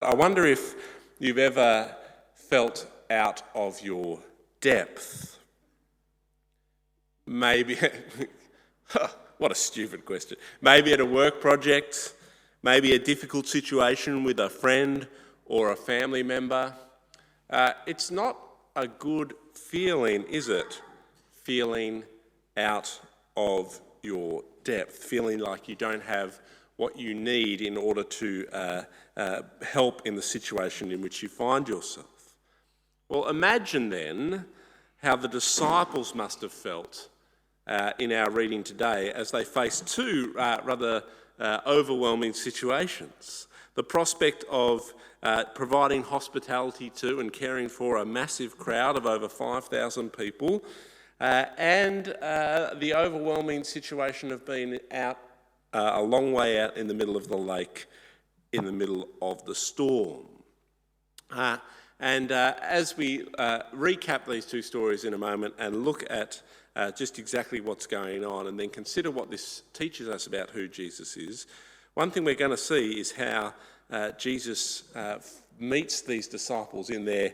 I wonder if you've ever felt out of your depth. Maybe, what a stupid question. Maybe at a work project, maybe a difficult situation with a friend or a family member. It's not a good feeling, is it? Feeling out of your depth, feeling like you don't have what you need in order to help in the situation in which you find yourself. Well, imagine then how the disciples must have felt in our reading today as they faced two rather overwhelming situations. The prospect of providing hospitality to and caring for a massive crowd of over 5,000 people, and the overwhelming situation of being out a long way out in the middle of the lake, in the middle of the storm. As we recap these two stories in a moment and look at just exactly what's going on and then consider what this teaches us about who Jesus is, one thing we're going to see is how Jesus meets these disciples in their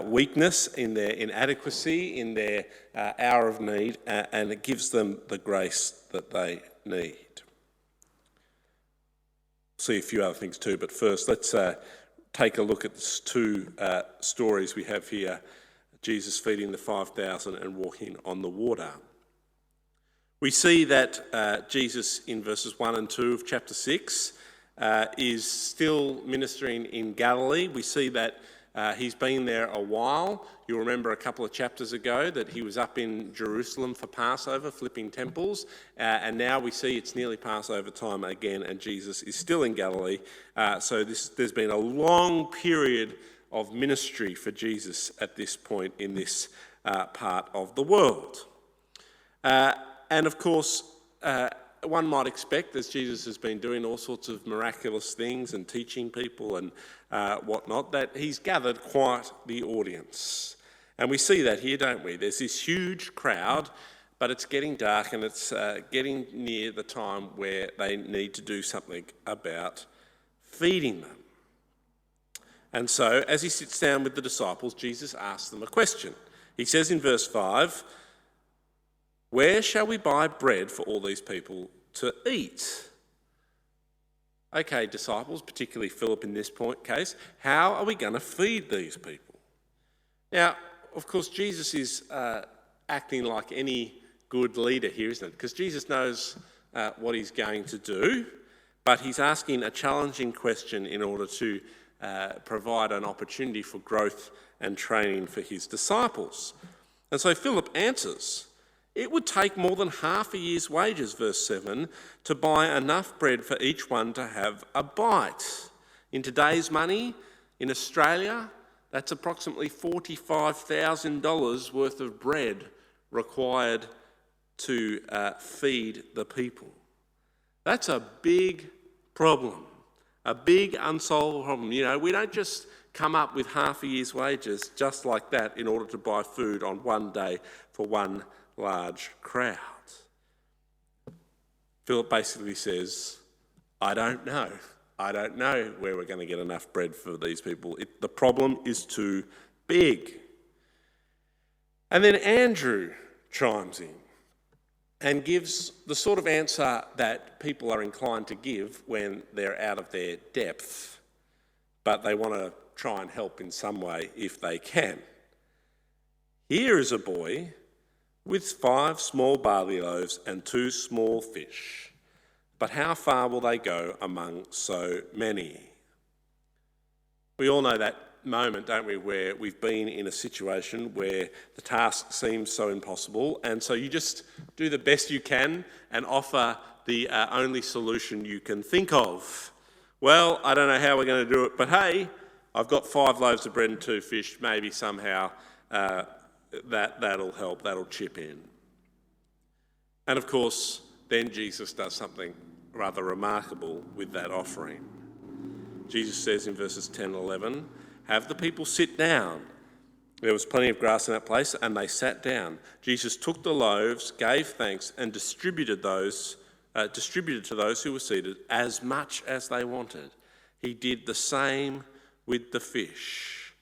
weakness, in their inadequacy, in their hour of need, and it gives them the grace that they need. See a few other things too, but first let's take a look at the two stories we have here. Jesus feeding the 5,000 and walking on the water. We see that Jesus in verses 1 and 2 of chapter 6 is still ministering in Galilee. We see that he's been there a while. You'll remember a couple of chapters ago that he was up in Jerusalem for Passover, flipping temples, and now we see it's nearly Passover time again and Jesus is still in Galilee. So there's been a long period of ministry for Jesus at this point in this part of the world. And of course, one might expect, as Jesus has been doing all sorts of miraculous things and teaching people and whatnot, that he's gathered quite the audience. And we see that here, don't we? There's this huge crowd, but it's getting dark and it's getting near the time where they need to do something about feeding them. And so, as he sits down with the disciples, Jesus asks them a question. He says in verse 5, "Where shall we buy bread for all these people to eat?" Okay, disciples, particularly Philip in this case, how are we going to feed these people? Now, of course, Jesus is acting like any good leader here, isn't it? Because Jesus knows what he's going to do, but he's asking a challenging question in order to provide an opportunity for growth and training for his disciples. And so Philip answers, "It would take more than half a year's wages," verse 7, "to buy enough bread for each one to have a bite." In today's money, in Australia, that's approximately $45,000 worth of bread required to feed the people. That's a big problem, a big unsolved problem. You know, we don't just come up with half a year's wages just like that in order to buy food on one day for one large crowd. Philip basically says, I don't know where we're going to get enough bread for these people. The problem is too big. And then Andrew chimes in and gives the sort of answer that people are inclined to give when they're out of their depth, but they want to try and help in some way if they can. "Here is a boy with 5 small barley loaves and 2 small fish. But how far will they go among so many?" We all know that moment, don't we, where we've been in a situation where the task seems so impossible, and so you just do the best you can and offer the only solution you can think of. Well, I don't know how we're going to do it, but hey, I've got 5 loaves of bread and 2 fish, maybe somehow that'll help, that'll chip in. And of course, then Jesus does something rather remarkable with that offering. Jesus says in verses 10 and 11, "Have the people sit down." There was plenty of grass in that place, and they sat down. Jesus took the loaves, gave thanks, and distributed to those who were seated as much as they wanted. He did the same with the fish.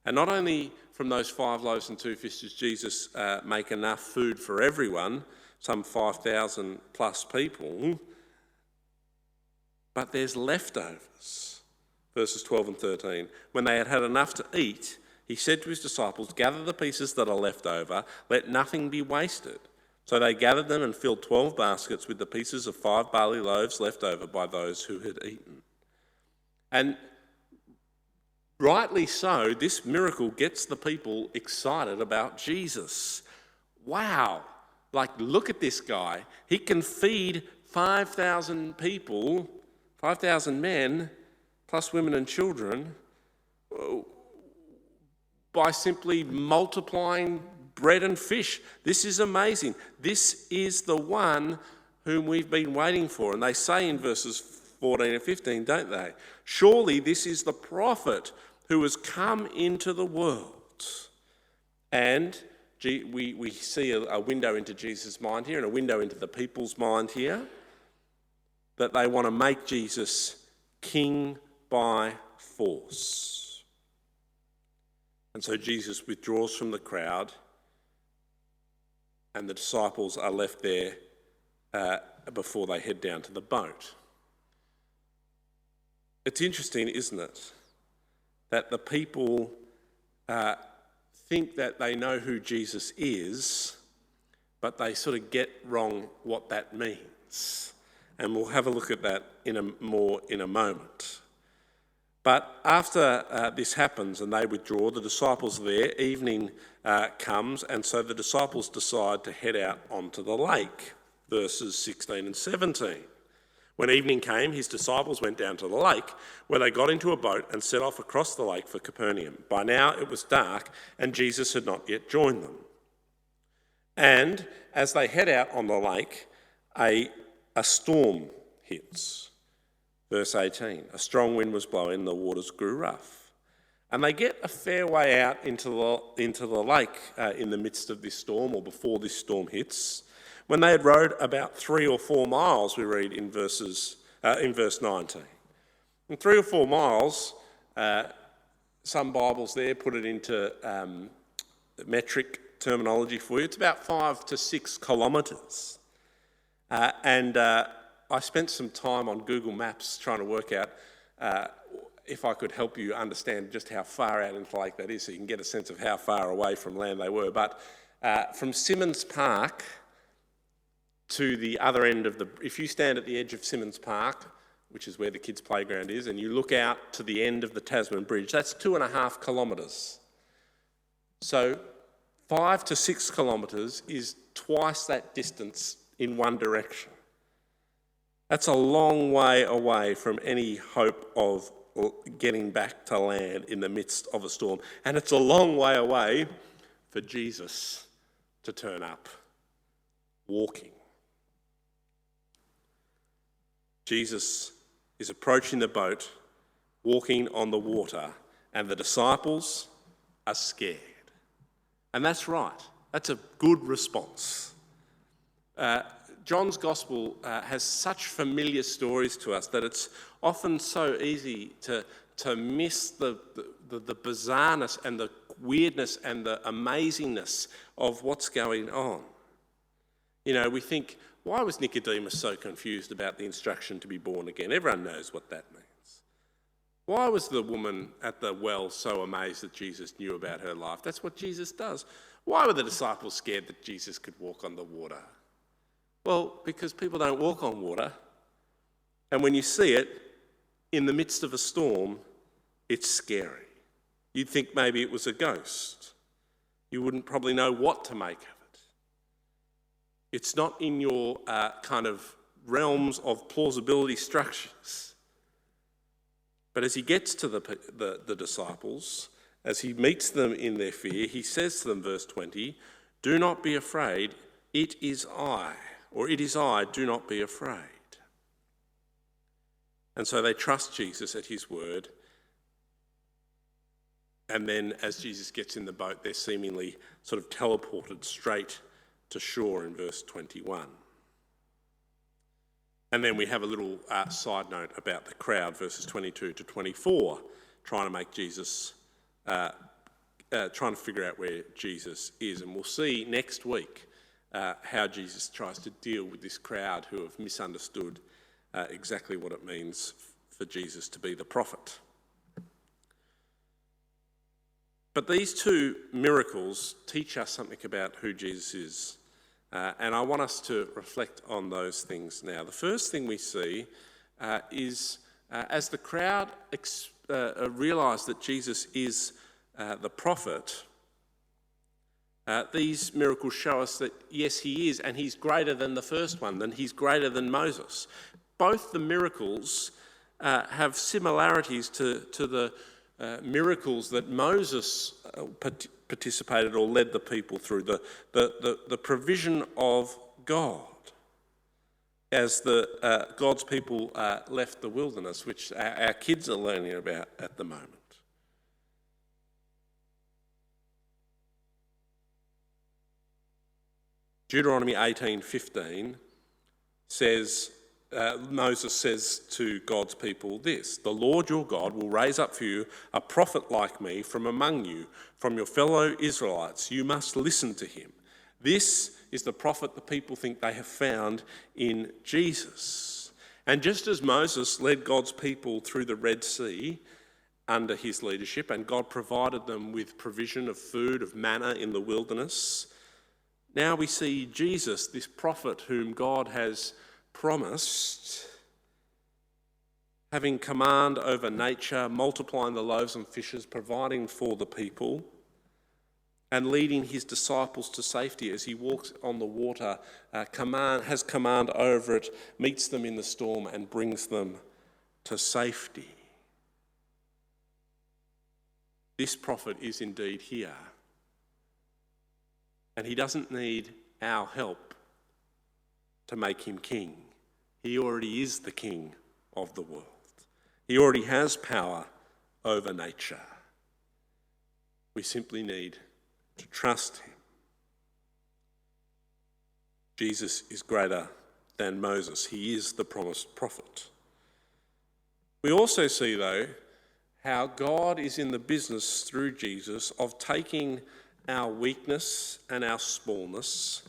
And not only from those 5 loaves and 2 fish does Jesus make enough food for everyone, some 5,000 plus people, but there's leftovers. Verses 12 and 13. When they had had enough to eat, he said to his disciples, "Gather the pieces that are left over, let nothing be wasted." So they gathered them and filled 12 baskets with the pieces of 5 barley loaves left over by those who had eaten. And rightly so, this miracle gets the people excited about Jesus. Wow, like look at this guy. He can feed 5,000 people, 5,000 men, plus women and children, by simply multiplying bread and fish. This is amazing. This is the one whom we've been waiting for. And they say in verses 14 and 15, don't they? Surely this is the prophet who has come into the world. And we see a window into Jesus' mind here and a window into the people's mind here, that they want to make Jesus king by force. And so Jesus withdraws from the crowd, and the disciples are left there before they head down to the boat. It's interesting, isn't it, that the people think that they know who Jesus is, but they sort of get wrong what that means. And we'll have a look at that in a moment. But after this happens and they withdraw, the disciples are there, evening comes, and so the disciples decide to head out onto the lake, verses 16 and 17. When evening came, his disciples went down to the lake, where they got into a boat and set off across the lake for Capernaum. By now it was dark, and Jesus had not yet joined them. And as they head out on the lake, a storm hits. Verse 18, a strong wind was blowing, the waters grew rough. And they get a fair way out into the lake in the midst of this storm, or before this storm hits. When they had rowed about 3 or 4 miles, we read in verse 19. In 3 or 4 miles, some Bibles there put it into metric terminology for you. It's about 5 to 6 kilometres. And I spent some time on Google Maps trying to work out if I could help you understand just how far out into the lake that is, so you can get a sense of how far away from land they were. But from Symonds Park to the other end of if you stand at the edge of Symonds Park, which is where the kids' playground is, and you look out to the end of the Tasman Bridge, that's 2.5 kilometres. So 5 to 6 kilometres is twice that distance in one direction. That's a long way away from any hope of getting back to land in the midst of a storm. And it's a long way away for Jesus to turn up, walking. Jesus is approaching the boat, walking on the water, and the disciples are scared. And that's right. That's a good response. John's Gospel has such familiar stories to us that it's often so easy to miss the bizarreness and the weirdness and the amazingness of what's going on. You know, we think, why was Nicodemus so confused about the instruction to be born again? Everyone knows what that means. Why was the woman at the well so amazed that Jesus knew about her life? That's what Jesus does. Why were the disciples scared that Jesus could walk on the water? Well, because people don't walk on water. And when you see it in the midst of a storm, it's scary. You'd think maybe it was a ghost. You wouldn't probably know what to make of it. It's not in your kind of realms of plausibility structures. But as he gets to the disciples, as he meets them in their fear, he says to them, verse 20, "Do not be afraid, it is I. Or it is I, do not be afraid." And so they trust Jesus at his word. And then as Jesus gets in the boat, they're seemingly sort of teleported straight to shore in verse 21. And then we have a little side note about the crowd, verses 22 to 24. trying to make Jesus, trying to figure out where Jesus is. And we'll see next week how Jesus tries to deal with this crowd who have misunderstood exactly what it means for Jesus to be the prophet. But these two miracles teach us something about who Jesus is. And I want us to reflect on those things now. The first thing we see is as the crowd realise that Jesus is the prophet, these miracles show us that, yes, he is, and he's greater than the first one, and he's greater than Moses. Both the miracles have similarities to the miracles that Moses participated or led the people through, the provision of God as God's people left the wilderness, which our kids are learning about at the moment. Deuteronomy 18:15 says, Moses says to God's people this: "The Lord your God will raise up for you a prophet like me from among you, from your fellow Israelites. You must listen to him." This is the prophet the people think they have found in Jesus. And just as Moses led God's people through the Red Sea under his leadership, and God provided them with provision of food, of manna in the wilderness, now we see Jesus, this prophet whom God has promised, having command over nature, multiplying the loaves and fishes, providing for the people, and leading his disciples to safety as he walks on the water, has command over it, meets them in the storm and brings them to safety. This prophet is indeed here. And he doesn't need our help to make him king. He already is the king of the world. He already has power over nature. We simply need to trust him. Jesus is greater than Moses. He is the promised prophet. We also see, though, how God is in the business through Jesus of taking our weakness and our smallness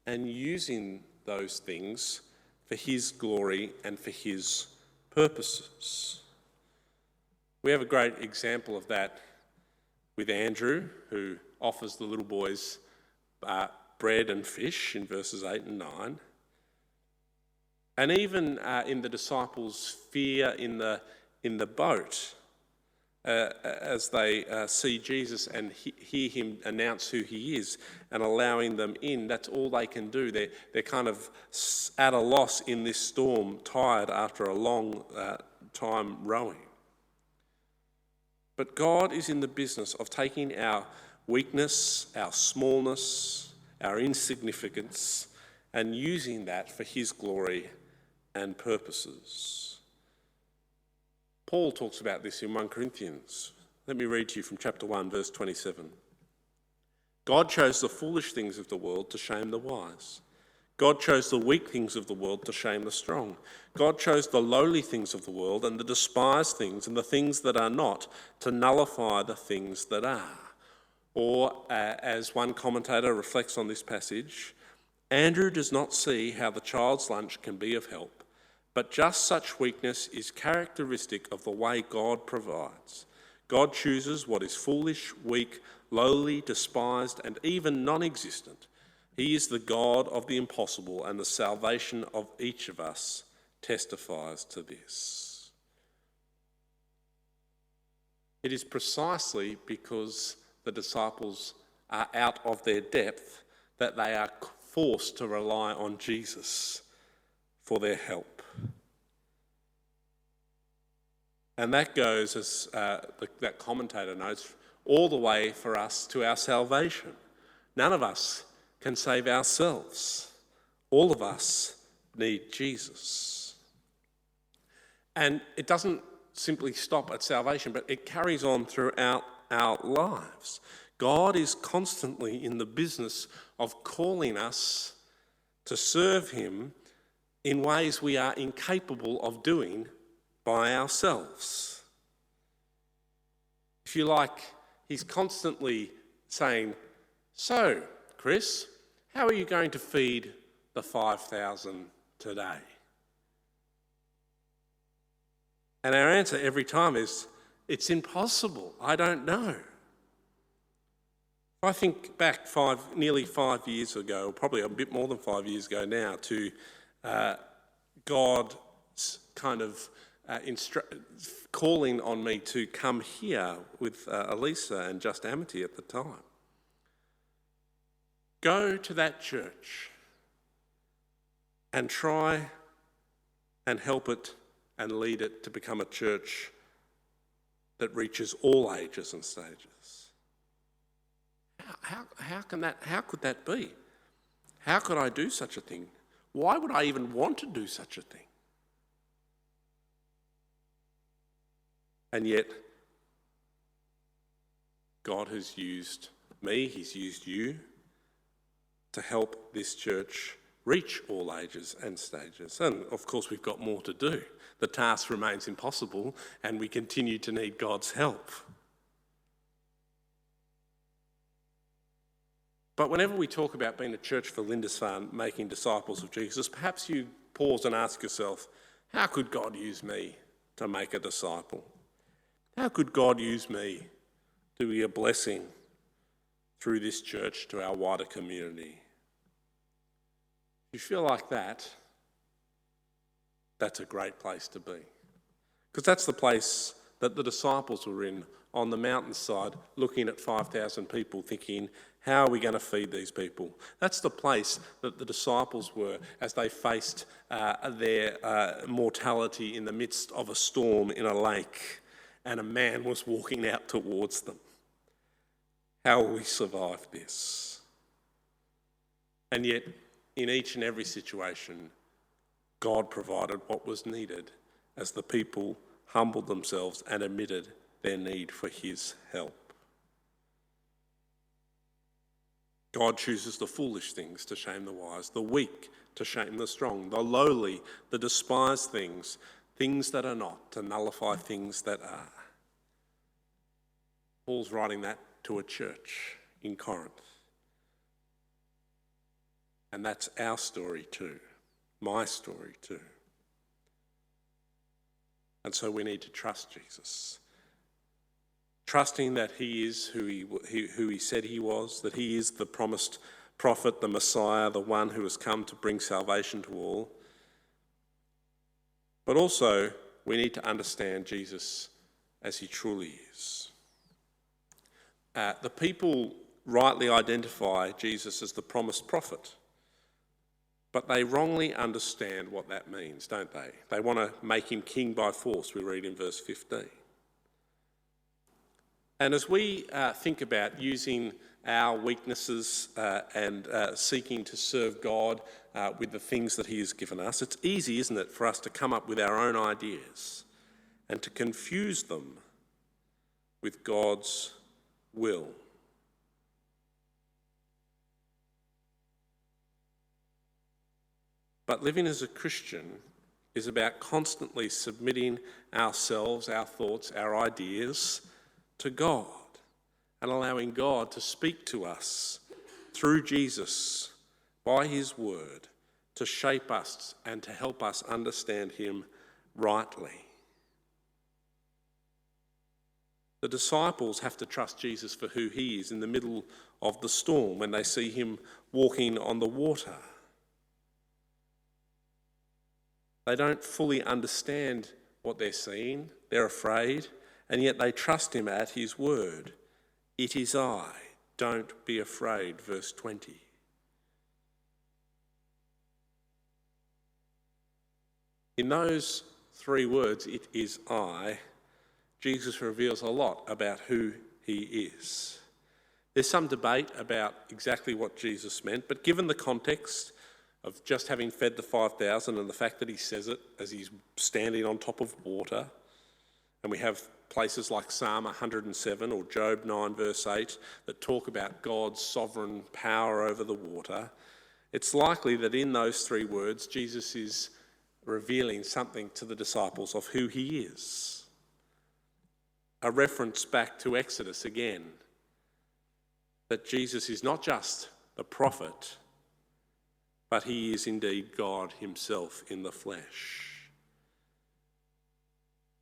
and using those things for his glory and for his purposes. We have a great example of that with Andrew, who offers the little boys bread and fish in verses 8 and 9. And even in the disciples' fear in the boat, as they see Jesus and hear him announce who he is and allowing them in, that's all they can do. They're kind of at a loss in this storm, tired after a long time rowing. But God is in the business of taking our weakness, our smallness, our insignificance, and using that for his glory and purposes. Paul talks about this in 1 Corinthians. Let me read to you from chapter 1, verse 27. God chose the foolish things of the world to shame the wise. God chose the weak things of the world to shame the strong. God chose the lowly things of the world and the despised things and the things that are not to nullify the things that are. Or, as one commentator reflects on this passage, Andrew does not see how the child's lunch can be of help, but just such weakness is characteristic of the way God provides. God chooses what is foolish, weak, lowly, despised, and even non-existent. He is the God of the impossible, and the salvation of each of us testifies to this. It is precisely because the disciples are out of their depth that they are forced to rely on Jesus for their help. And that goes, as that commentator notes, all the way for us to our salvation. None of us can save ourselves. All of us need Jesus. And it doesn't simply stop at salvation, but it carries on throughout our lives. God is constantly in the business of calling us to serve him in ways we are incapable of doing by ourselves. you like, he's constantly saying, "So, Chris, how are you going to feed the 5,000 today?" And our answer every time is, "It's impossible. I don't know." I think back nearly 5 years ago, probably a bit more than 5 years ago now, to God's kind of calling on me to come here with Elisa and Just Amity at the time. Go to that church and try and help it and lead it to become a church that reaches all ages and stages. How could that be? How could I do such a thing? Why would I even want to do such a thing? And yet, God has used me, he's used you to help this church reach all ages and stages. And of course, we've got more to do. The task remains impossible, and we continue to need God's help. But whenever we talk about being a church for Lindisfarne, making disciples of Jesus, perhaps you pause and ask yourself, how could God use me to make a disciple? How could God use me to be a blessing through this church to our wider community? If you feel like that, that's a great place to be. Because that's the place that the disciples were in, on the mountainside, looking at 5,000 people, thinking, how are we going to feed these people? That's the place that the disciples were as they faced their mortality in the midst of a storm in a lake, and a man was walking out towards them. How will we survive this? And yet, in each and every situation, God provided what was needed as the people humbled themselves and admitted their need for his help. God chooses the foolish things to shame the wise, the weak to shame the strong, the lowly, the despised things, things that are not, to nullify things that are. Paul's writing that to a church in Corinth. And that's our story too, my story too. And so we need to trust Jesus. Trusting that he is who he said he was, that he is the promised prophet, the Messiah, the one who has come to bring salvation to all. But also, we need to understand Jesus as he truly is. The people rightly identify Jesus as the promised prophet, but they wrongly understand what that means, don't they? They want to make him king by force, we read in verse 15. And as we think about using our weaknesses and seeking to serve God with the things that he has given us, it's easy, isn't it, for us to come up with our own ideas and to confuse them with God's will. But living as a Christian is about constantly submitting ourselves, our thoughts, our ideas to God and allowing God to speak to us through Jesus by his word to shape us and to help us understand him rightly. The disciples have to trust Jesus for who he is in the middle of the storm when they see him walking on the water. They don't fully understand what they're seeing, they're afraid, and yet they trust him at his word. It is I, don't be afraid, verse 20. In those three words, it is I, Jesus reveals a lot about who he is. There's some debate about exactly what Jesus meant, but given the context of just having fed the 5,000 and the fact that he says it as he's standing on top of water, and we have places like Psalm 107 or Job 9 verse 8 that talk about God's sovereign power over the water, it's likely that in those three words Jesus is revealing something to the disciples of who he is. a reference back to Exodus again, that Jesus is not just the prophet, but he is indeed God himself in the flesh.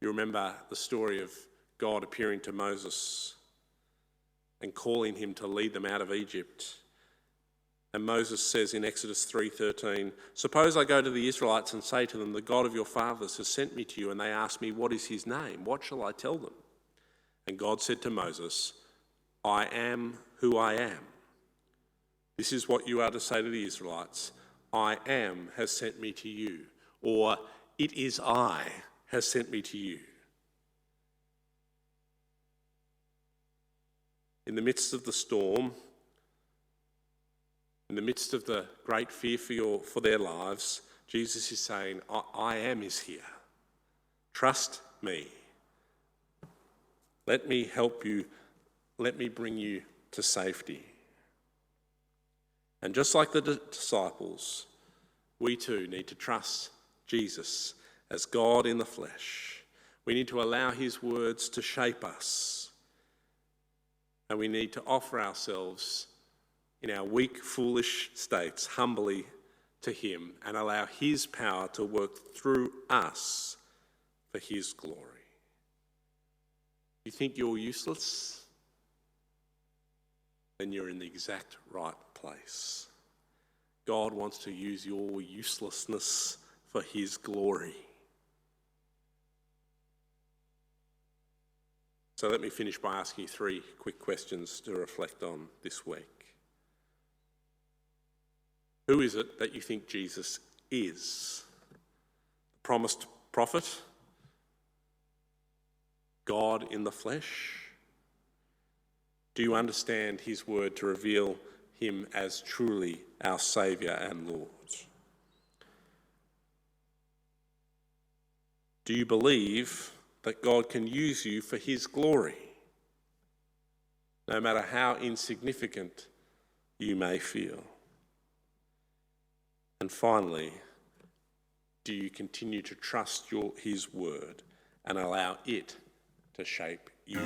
You remember the story of God appearing to Moses and calling him to lead them out of Egypt. And Moses says in Exodus 3:13, "Suppose I go to the Israelites and say to them, 'The God of your fathers has sent me to you,' and they ask me, 'What is his name?' What shall I tell them?" And God said to Moses, "I am who I am. This is what you are to say to the Israelites, 'I am has sent me to you,' or 'It is I has sent me to you.'" In the midst of the storm, in the midst of the great fear for their lives, Jesus is saying, I am is here. Trust me. Let me help you. Let me bring you to safety. And just like the disciples, we too need to trust Jesus as God in the flesh. We need to allow his words to shape us. And we need to offer ourselves in our weak, foolish states humbly to him and allow his power to work through us for his glory. You think you're useless? Then you're in the exact right place. God wants to use your uselessness for his glory. So let me finish by asking you 3 quick questions to reflect on this week. Who is it that you think Jesus is? The promised prophet? God in the flesh? Do you understand his word to reveal him as truly our Saviour and Lord? Do you believe that God can use you for his glory, no matter how insignificant you may feel? And finally, do you continue to trust his word and allow it to shape you?